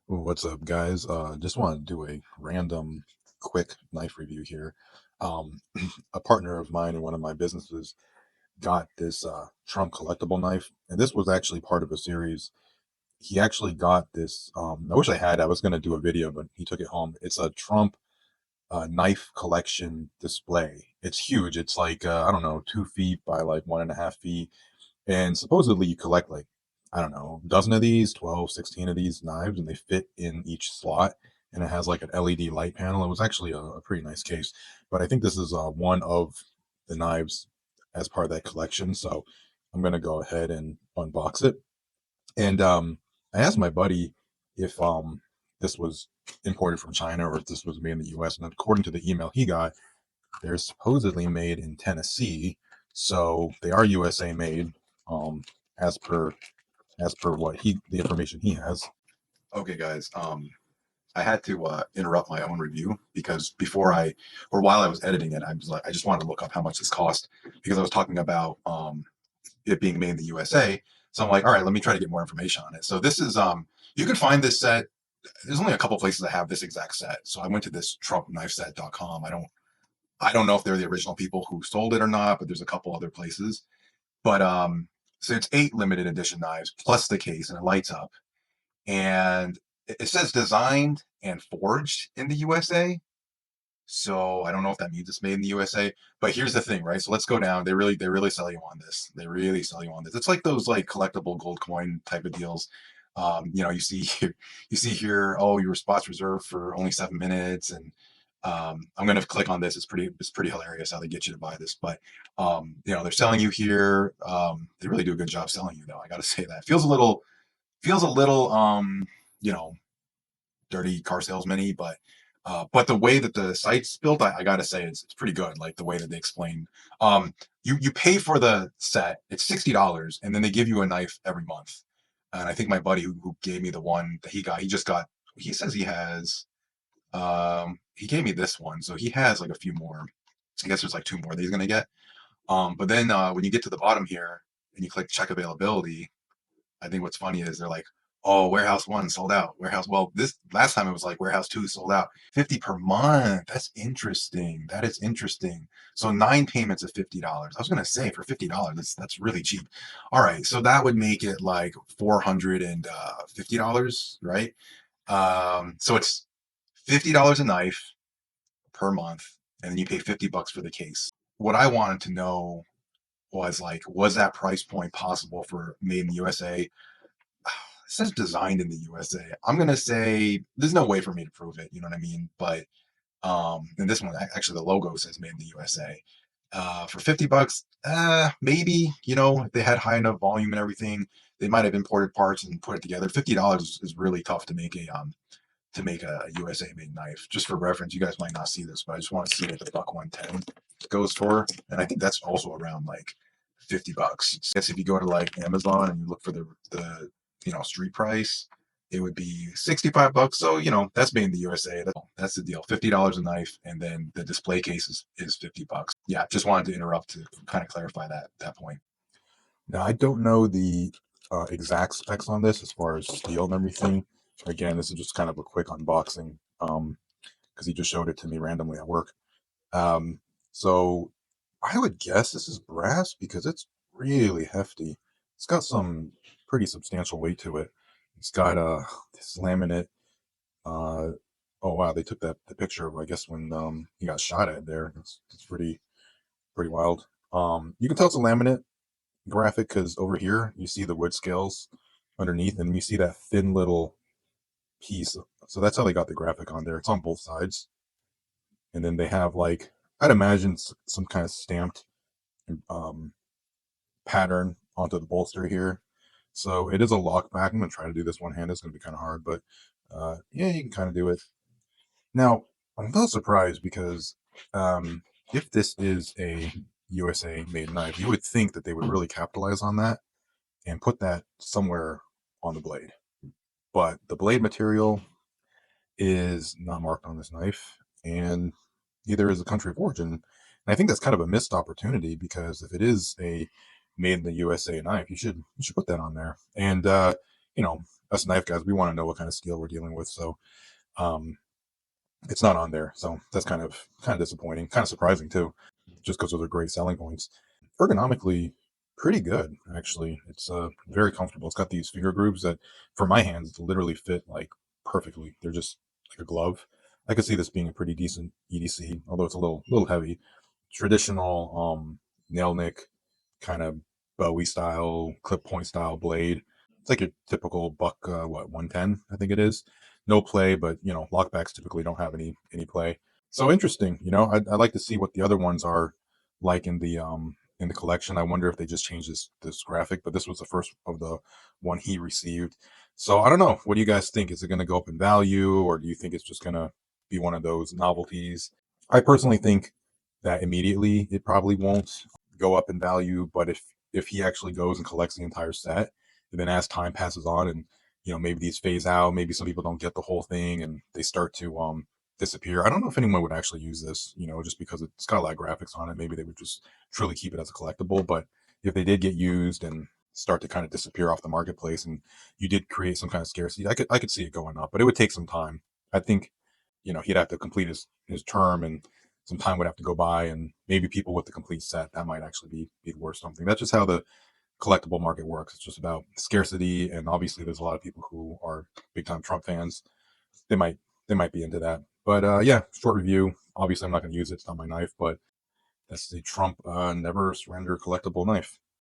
What's up, guys? Just want to do a random quick knife review here. Um, a partner of mine in one of my businesses got this Trump collectible knife, and this was actually part of a series. He actually got this. I wish I had. I was going to do a video, but he took it home. It's a Trump knife collection display. It's huge. It's like I don't know, 2 feet by like 1.5 feet, and supposedly you collect like, I don't know, a dozen of these, 12, 16 of these knives, and they fit in each slot. And it has like an LED light panel. It was actually a pretty nice case. But I think this is one of the knives as part of that collection. So I'm going to go ahead and unbox it. And I asked my buddy if this was imported from China or if this was made in the US. And according to the email he got, they're supposedly made in Tennessee. So they are USA made. Um, as per what the information he has. Okay, guys. I had to interrupt my own review because while I was editing it, I was like, I just wanted to look up how much this cost because I was talking about it being made in the USA. So I'm like, all right, let me try to get more information on it. So this is you can find this set. There's only a couple places that have this exact set. So I went to this TrumpKnifeset.com. I don't know if they're the original people who sold it or not, but there's a couple other places. But so it's 8 limited edition knives plus the case, and it lights up. And it says designed and forged in the USA. So I don't know if that means it's made in the USA. But here's the thing, right? So let's go down. They really sell you on this. They really sell you on this. It's like those like collectible gold coin type of deals. You see here, oh, your spot's reserved for only 7 minutes, and I'm gonna click on this. It's pretty hilarious how they get you to buy this. But they're selling you here. They really do a good job selling you, though. I got to say that feels a little you know dirty car salesman-y, but the way that the site's built, I gotta say it's pretty good. Like the way that they explain, you pay for the set, it's $60, and then they give you a knife every month. And I think my buddy who gave me the one that he says he has, he gave me this one, so he has like a few more. I guess there's like two more that he's gonna get. But then when you get to the bottom here and you click check availability, I think what's funny is they're like, oh, warehouse one sold out. Well, this last time it was like warehouse two sold out. 50 per month. That's interesting. That is interesting. So 9 payments of $50. I was gonna say for $50, that's really cheap. All right, so that would make it like $450, right? So it's $50 a knife per month, and then you pay $50 for the case. What I wanted to know was like, was that price point possible for made in the USA? It says designed in the USA. I'm gonna say there's no way for me to prove it. You know what I mean? But and this one actually the logo says made in the USA. For $50, maybe if they had high enough volume and everything, they might have imported parts and put it together. $50 is really tough to make a USA made knife. Just for reference, you guys might not see this, but I just want to see what the buck 110 goes for, and I think that's also around like $50. I guess if you go to like Amazon and you look for the street price, it would be $65. So that's made in the USA. That's the deal. $50 a knife, and then the display case is $50. Yeah, just wanted to interrupt to kind of clarify that point. Now, I don't know the exact specs on this as far as steel and everything. Again, this is just kind of a quick unboxing because he just showed it to me randomly at work. So I would guess this is brass because it's really hefty. It's got some pretty substantial weight to it. It's got this laminate. Uh, oh wow, they took the picture of, I guess, when he got shot at there. It's pretty wild. You can tell it's a laminate graphic because over here you see the wood scales underneath, and you see that thin little piece. So that's how they got the graphic on there. It's on both sides, and then they have like, I'd imagine some kind of stamped um, pattern onto the bolster here. So it is a lockback. I'm gonna try to do this one hand. It's gonna be kind of hard, but yeah, you can kind of do it. Now I'm a little surprised because if this is a USA made knife, you would think that they would really capitalize on that and put that somewhere on the blade. But the blade material is not marked on this knife, and neither is the country of origin. And I think that's kind of a missed opportunity because if it is a made in the USA knife, you should put that on there. And us knife guys, we want to know what kind of steel we're dealing with. So um, it's not on there. So that's kind of disappointing, kind of surprising too, just because those are great selling points. Ergonomically, pretty good actually. It's very comfortable. It's got these finger grooves that, for my hands, literally fit like perfectly. They're just like a glove. I could see this being a pretty decent EDC, although it's a little heavy. Traditional nail nick kind of Bowie style, clip point style blade. It's like your typical buck, what 110, I think it is. No play, but lockbacks typically don't have any play. So interesting. I'd like to see what the other ones are like in the collection. I wonder if they just changed this graphic, but this was the first of the one he received. So I don't know. What do you guys think? Is it going to go up in value, or do you think it's just going to be one of those novelties? I personally think that immediately it probably won't go up in value, but if he actually goes and collects the entire set, and then as time passes on, and maybe these phase out, maybe some people don't get the whole thing and they start to disappear. I don't know if anyone would actually use this, just because it's got a lot of graphics on it. Maybe they would just truly keep it as a collectible. But if they did get used and start to kind of disappear off the marketplace, and you did create some kind of scarcity, I could see it going up, but it would take some time. I think he'd have to complete his term, and some time would have to go by, and maybe people with the complete set, that might actually be worth something. That's just how the collectible market works. It's just about scarcity, and obviously there's a lot of people who are big time Trump fans. They might be into that. But yeah, short review. Obviously I'm not going to use it. It's not my knife, but that's the Trump never surrender collectible knife.